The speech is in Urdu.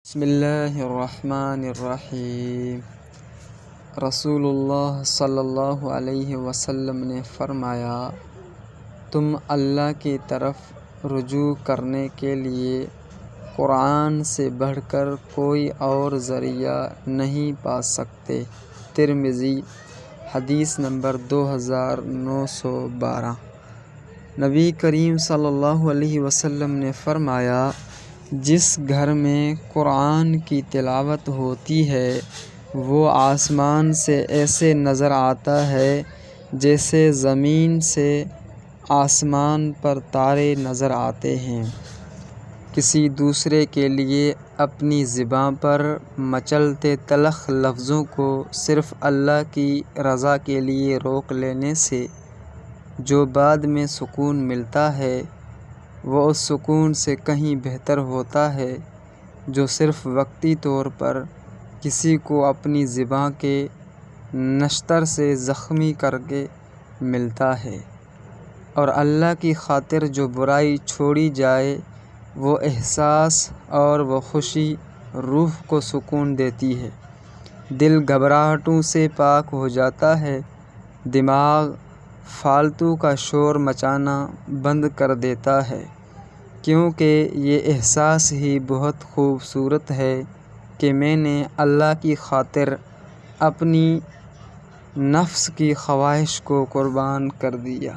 بسم اللہ الرحمن الرحیم۔ رسول اللہ صلی اللہ علیہ وسلم نے فرمایا، تم اللہ کی طرف رجوع کرنے کے لیے قرآن سے بڑھ کر کوئی اور ذریعہ نہیں پا سکتے۔ ترمذی، حدیث نمبر 2912۔ نبی کریم صلی اللہ علیہ وسلم نے فرمایا، جس گھر میں قرآن کی تلاوت ہوتی ہے وہ آسمان سے ایسے نظر آتا ہے جیسے زمین سے آسمان پر تارے نظر آتے ہیں۔ کسی دوسرے کے لیے اپنی زبان پر مچلتے تلخ لفظوں کو صرف اللہ کی رضا کے لیے روک لینے سے جو بعد میں سکون ملتا ہے وہ اس سکون سے کہیں بہتر ہوتا ہے جو صرف وقتی طور پر کسی کو اپنی زبان کے نشتر سے زخمی کر کے ملتا ہے۔ اور اللہ کی خاطر جو برائی چھوڑی جائے وہ احساس اور وہ خوشی روح کو سکون دیتی ہے، دل گھبراہٹوں سے پاک ہو جاتا ہے، دماغ فالتو کا شور مچانا بند کر دیتا ہے، کیونکہ یہ احساس ہی بہت خوبصورت ہے کہ میں نے اللہ کی خاطر اپنی نفس کی خواہش کو قربان کر دیا۔